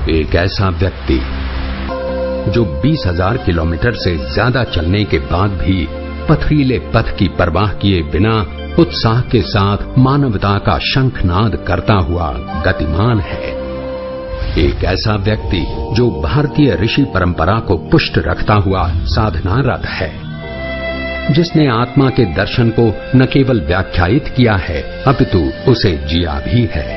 एक ऐसा व्यक्ति जो 20,000 किलोमीटर से ज्यादा चलने के बाद भी पथरीले पथ की परवाह किए बिना उत्साह के साथ मानवता का शंखनाद करता हुआ गतिमान है। एक ऐसा व्यक्ति जो भारतीय ऋषि परंपरा को पुष्ट रखता हुआ साधनारत है, जिसने आत्मा के दर्शन को न केवल व्याख्यायित किया है अपितु उसे जिया भी है।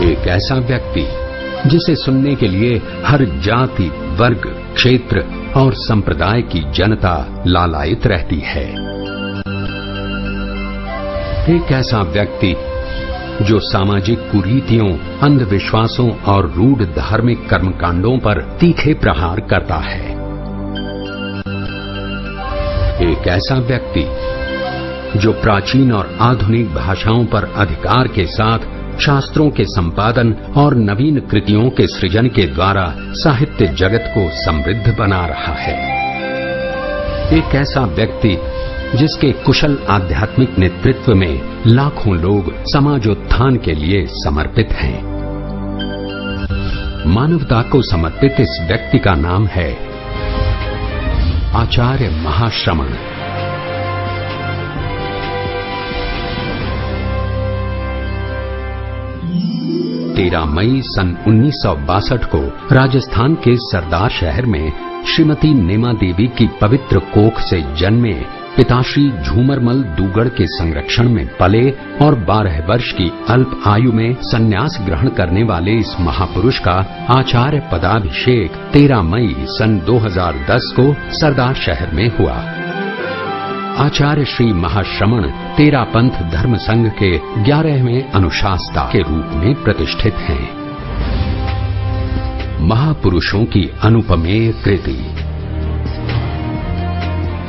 एक ऐसा व्यक्ति जिसे सुनने के लिए हर जाति, वर्ग, क्षेत्र और संप्रदाय की जनता लालायित रहती है। एक ऐसा व्यक्ति जो सामाजिक कुरीतियों, अंधविश्वासों और रूढ़ धार्मिक कर्मकांडों पर तीखे प्रहार करता है। एक ऐसा व्यक्ति जो प्राचीन और आधुनिक भाषाओं पर अधिकार के साथ शास्त्रों के संपादन और नवीन कृतियों के सृजन के द्वारा साहित्य जगत को समृद्ध बना रहा है। एक ऐसा व्यक्ति जिसके कुशल आध्यात्मिक नेतृत्व में लाखों लोग समाजोत्थान के लिए समर्पित हैं। मानवता को समर्पित इस व्यक्ति का नाम है आचार्य महाश्रमण। 13 मई सन 1962 को राजस्थान के सरदार शहर में श्रीमती नेमा देवी की पवित्र कोख से जन्मे पिताश्री झूमरमल दूगड़ के संरक्षण में पले और 12 वर्ष की अल्प आयु में संन्यास ग्रहण करने वाले इस महापुरुष का आचार्य पदाभिषेक 13 मई सन 2010 को सरदार शहर में हुआ। आचार्य श्री महाश्रमण तेरा पंथ धर्म संघ के 11वें अनुशास्ता के रूप में प्रतिष्ठित हैं। महापुरुषों की अनुपमेय कृति।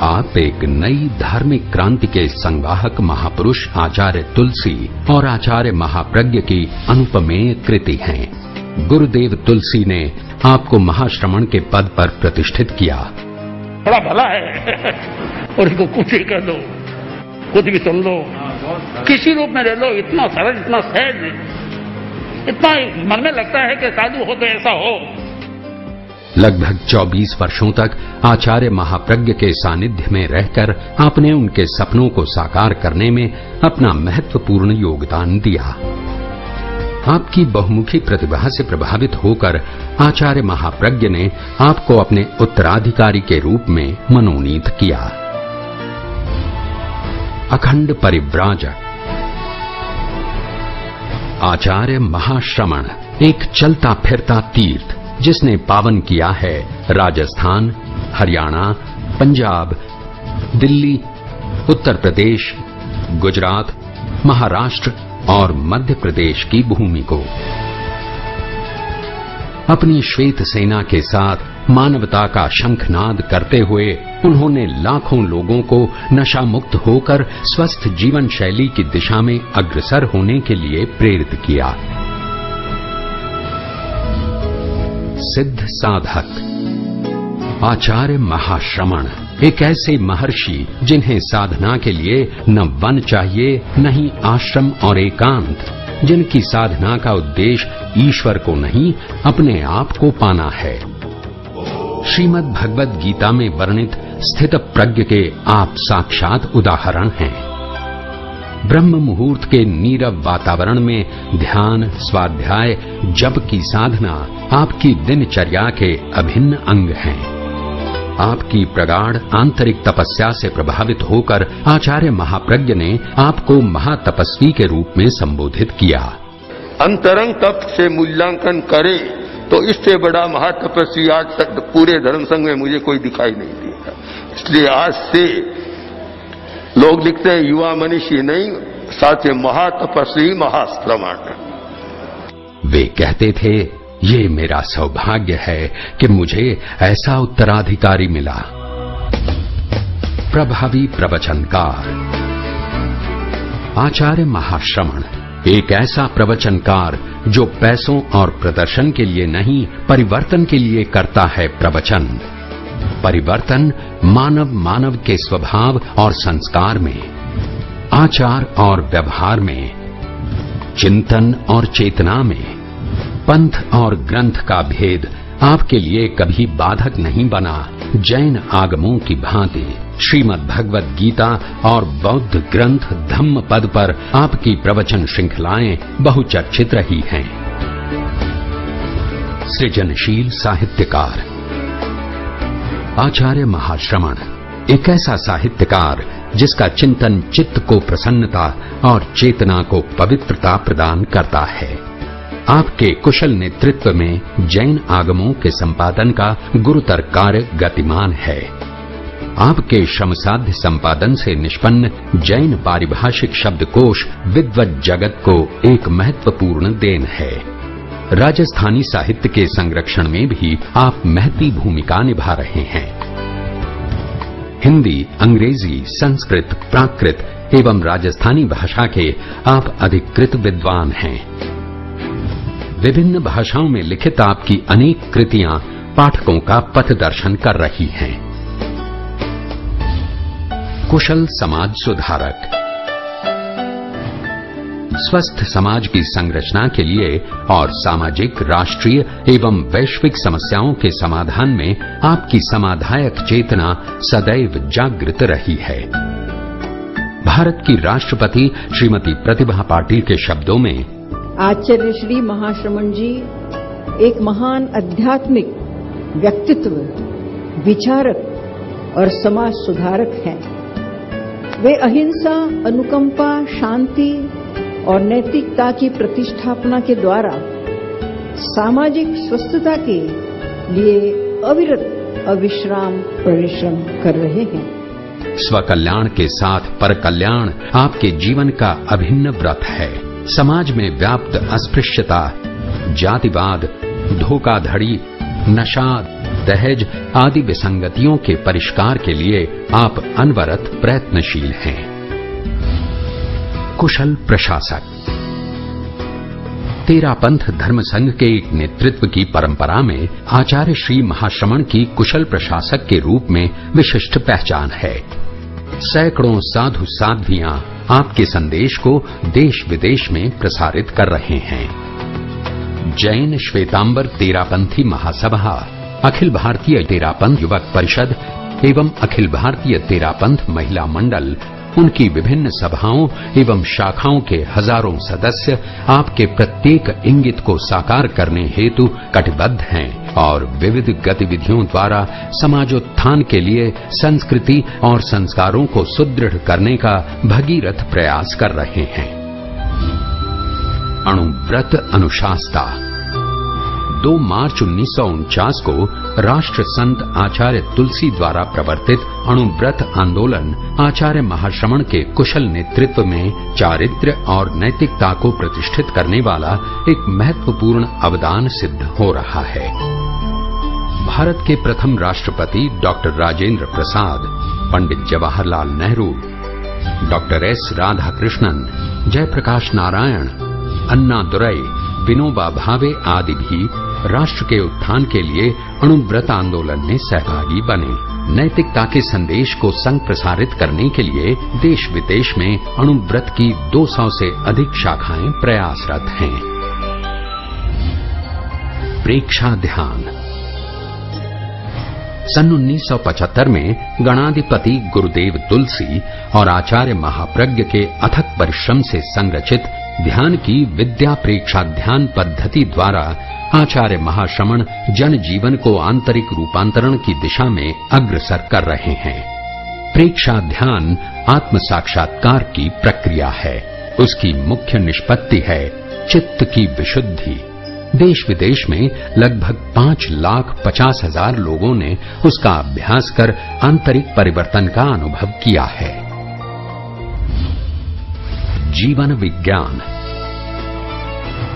आप एक नई धार्मिक क्रांति के संवाहक महापुरुष आचार्य तुलसी और आचार्य महाप्रज्ञ की अनुपमेय कृति हैं। गुरुदेव तुलसी ने आपको महाश्रमण के पद पर प्रतिष्ठित किया। बड़ा भला है और इसको कुछ ही कर दो, कुछ भी सुन लो, किसी रूप में रह लो, इतना सरल, इतना सहज, इतना मन में लगता है कि साधु हो तो ऐसा हो। लगभग 24 वर्षों तक आचार्य महाप्रज्ञ के सानिध्य में रहकर आपने उनके सपनों को साकार करने में अपना महत्वपूर्ण योगदान दिया। आपकी बहुमुखी प्रतिभा से प्रभावित होकर आचार्य महाप्रज्ञ ने आपको अपने उत्तराधिकारी के रूप में मनोनीत किया। अखंड परिव्राजक। आचार्य महाश्रमण एक चलता फिरता तीर्थ जिसने पावन किया है राजस्थान, हरियाणा, पंजाब, दिल्ली, उत्तर प्रदेश, गुजरात, महाराष्ट्र और मध्य प्रदेश की भूमि को। अपनी श्वेत सेना के साथ मानवता का शंखनाद करते हुए उन्होंने लाखों लोगों को नशा मुक्त होकर स्वस्थ जीवन शैली की दिशा में अग्रसर होने के लिए प्रेरित किया। सिद्ध साधक। आचार्य महाश्रमण एक ऐसे महर्षि जिन्हें साधना के लिए न वन चाहिए न ही आश्रम और एकांत, जिनकी साधना का उद्देश्य ईश्वर को नहीं अपने आप को पाना है। श्रीमद् भगवद गीता में वर्णित स्थित प्रज्ञ के आप साक्षात उदाहरण हैं। ब्रह्म मुहूर्त के नीरव वातावरण में ध्यान, स्वाध्याय, जप की साधना आपकी दिनचर्या के अभिन्न अंग हैं। आपकी प्रगाढ़ आंतरिक तपस्या से प्रभावित होकर आचार्य महाप्रज्ञ ने आपको महातपस्वी के रूप में संबोधित किया। अंतरंग तप से मूल्यांकन करे तो इससे बड़ा महातपस्वी आज तक पूरे धर्म संघ में मुझे कोई दिखाई नहीं देता। इसलिए आज से लोग लिखते हैं युवा मनीषी नहीं, साथ में महातपस्वी महाश्रमण। वे कहते थे, ये मेरा सौभाग्य है कि मुझे ऐसा उत्तराधिकारी मिला। प्रभावी प्रवचनकार। आचार्य महाश्रमण एक ऐसा प्रवचनकार जो पैसों और प्रदर्शन के लिए नहीं, परिवर्तन के लिए करता है प्रवचन। परिवर्तन मानव के स्वभाव और संस्कार में, आचार और व्यवहार में, चिंतन और चेतना में, पंथ और ग्रंथ का भेद आपके लिए कभी बाधक नहीं बना। जैन आगमों की भांति श्रीमद् भगवत गीता और बौद्ध ग्रंथ धम्म पद पर आपकी प्रवचन श्रृंखलाएं बहुचर्चित रही हैं। सृजनशील साहित्यकार आचार्य महाश्रमण एक ऐसा साहित्यकार जिसका चिंतन चित्त को प्रसन्नता और चेतना को पवित्रता प्रदान करता है। आपके कुशल नेतृत्व में जैन आगमों के संपादन का गुरुतर कार्य गतिमान है। आपके श्रमसाध्य संपादन से निष्पन्न जैन पारिभाषिक शब्दकोश विद्वत जगत को एक महत्वपूर्ण देन है। राजस्थानी साहित्य के संरक्षण में भी आप महती भूमिका निभा रहे हैं। हिंदी, अंग्रेजी, संस्कृत, प्राकृत एवं राजस्थानी भाषा के आप अधिकृत विद्वान हैं। विभिन्न भाषाओं में लिखित आपकी अनेक कृतियां पाठकों का पथदर्शन कर रही हैं। कुशल समाज सुधारक स्वस्थ समाज की संरचना के लिए और सामाजिक, राष्ट्रीय एवं वैश्विक समस्याओं के समाधान में आपकी समाधायक चेतना सदैव जागृत रही है। भारत की राष्ट्रपति श्रीमती प्रतिभा पाटिल के शब्दों में, आचार्य श्री महाश्रमण जी एक महान आध्यात्मिक व्यक्तित्व, विचारक और समाज सुधारक हैं। वे अहिंसा, अनुकंपा, शांति और नैतिकता की प्रतिष्ठापना के द्वारा सामाजिक स्वस्थता के लिए अविरत अविश्राम परिश्रम कर रहे हैं। स्वकल्याण के साथ परकल्याण आपके जीवन का अभिन्न व्रत है। समाज में व्याप्त अस्पृश्यता, जातिवाद, धोखाधड़ी, नशा, दहेज आदि विसंगतियों के परिष्कार के लिए आप अनवरत प्रयत्नशील हैं। कुशल प्रशासक तेरापंथ धर्म संघ के एक नेतृत्व की परंपरा में आचार्य श्री महाश्रमण की कुशल प्रशासक के रूप में विशिष्ट पहचान है। सैकड़ों साधु साध्वियां आपके संदेश को देश विदेश में प्रसारित कर रहे हैं। जैन श्वेतांबर तेरापंथी महासभा, अखिल भारतीय तेरापंथ युवक परिषद एवं अखिल भारतीय तेरापंथ महिला मंडल, उनकी विभिन्न सभाओं एवं शाखाओं के हजारों सदस्य आपके प्रत्येक इंगित को साकार करने हेतु कटिबद्ध हैं और विविध गतिविधियों द्वारा समाजोत्थान के लिए संस्कृति और संस्कारों को सुदृढ़ करने का भगीरथ प्रयास कर रहे हैं। अणुव्रत अनुशासता 2 मार्च 1949 को राष्ट्र संत आचार्य तुलसी द्वारा प्रवर्तित अणुव्रत आंदोलन आचार्य महाश्रमण के कुशल नेतृत्व में चारित्र्य और नैतिकता को प्रतिष्ठित करने वाला एक महत्वपूर्ण अवदान सिद्ध हो रहा है। भारत के प्रथम राष्ट्रपति doctor Rajendra Prasad, Pandit Jawaharlal Nehru, doctor S Radhakrishnan, Jayaprakash Narayan, अन्ना दुरई, विनोबा भावे आदि भी राष्ट्र के उत्थान के लिए अणुव्रत आंदोलन में सहभागी बने। नैतिकता के संदेश को संप्रसारित करने के लिए देश विदेश में अणुव्रत की 200 से अधिक शाखाएं प्रयासरत हैं। प्रेक्षा ध्यान सन 1975 में गणाधिपति गुरुदेव तुलसी और आचार्य महाप्रज्ञ के अथक परिश्रम से संरचित ध्यान की विद्या प्रेक्षा ध्यान पद्धति द्वारा आचार्य महाश्रमण जन जीवन को आंतरिक रूपांतरण की दिशा में अग्रसर कर रहे हैं। प्रेक्षा ध्यान आत्म साक्षात्कार की प्रक्रिया है। उसकी मुख्य निष्पत्ति है चित्त की विशुद्धि। देश विदेश में लगभग 5,50,000 लोगों ने उसका अभ्यास कर आंतरिक परिवर्तन का अनुभव किया है। जीवन विज्ञान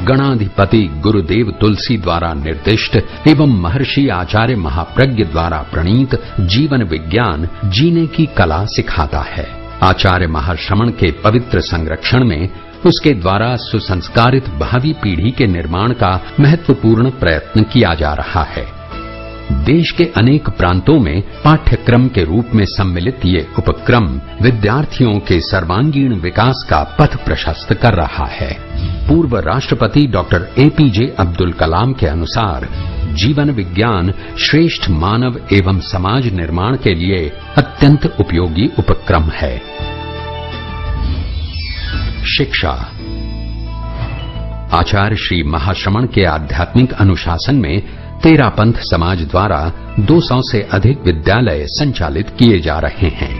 गणाधिपति गुरुदेव तुलसी द्वारा निर्दिष्ट एवं महर्षि आचार्य महाप्रज्ञ द्वारा प्रणीत जीवन विज्ञान जीने की कला सिखाता है। आचार्य महाश्रमण के पवित्र संरक्षण में उसके द्वारा सुसंस्कारित भावी पीढ़ी के निर्माण का महत्वपूर्ण प्रयत्न किया जा रहा है। देश के अनेक प्रांतों में पाठ्यक्रम के रूप में सम्मिलित ये उपक्रम विद्यार्थियों के सर्वांगीण विकास का पथ प्रशस्त कर रहा है। पूर्व राष्ट्रपति डॉक्टर एपीजे अब्दुल कलाम के अनुसार जीवन विज्ञान श्रेष्ठ मानव एवं समाज निर्माण के लिए अत्यंत उपयोगी उपक्रम है। शिक्षा। आचार्य श्री महाश्रमण के आध्यात्मिक अनुशासन में तेरापंथ समाज द्वारा 200 से अधिक विद्यालय संचालित किए जा रहे हैं।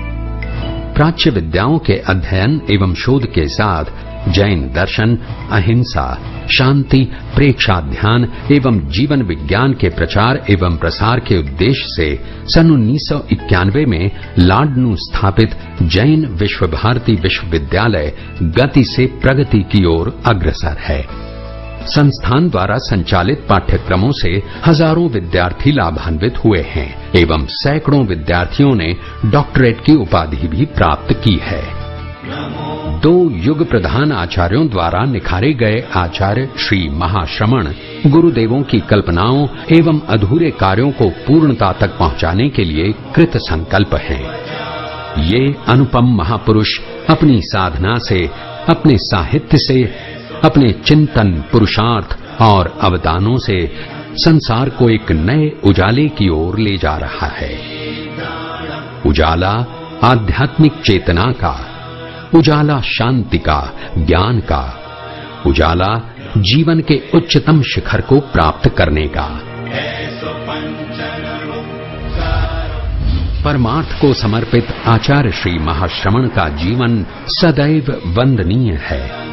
प्राच्य विद्याओं के अध्ययन एवं शोध के साथ जैन दर्शन, अहिंसा, शांति, प्रेक्षाध्यान एवं जीवन विज्ञान के प्रचार एवं प्रसार के उद्देश्य से सन 1991 में लाडनू स्थापित जैन विश्व भारती विश्वविद्यालय गति से प्रगति की ओर अग्रसर है। संस्थान द्वारा संचालित पाठ्यक्रमों से हजारों विद्यार्थी लाभान्वित हुए हैं एवं सैकड़ों विद्यार्थियों ने डॉक्टरेट की उपाधि भी प्राप्त की है। 2 युग प्रधान आचार्यों द्वारा निखारे गए आचार्य श्री महाश्रमण गुरुदेवों की कल्पनाओं एवं अधूरे कार्यों को पूर्णता तक पहुंचाने के लिए कृत संकल्प हैं। ये अनुपम महापुरुष अपनी साधना से, अपने साहित्य से, अपने चिंतन, पुरुषार्थ और अवदानों से संसार को एक नए उजाले की ओर ले जा रहा है। उजाला आध्यात्मिक चेतना का, उजाला शांति का, ज्ञान का, उजाला जीवन के उच्चतम शिखर को प्राप्त करने का। परमार्थ को समर्पित आचार्य श्री महाश्रमण का जीवन सदैव वंदनीय है।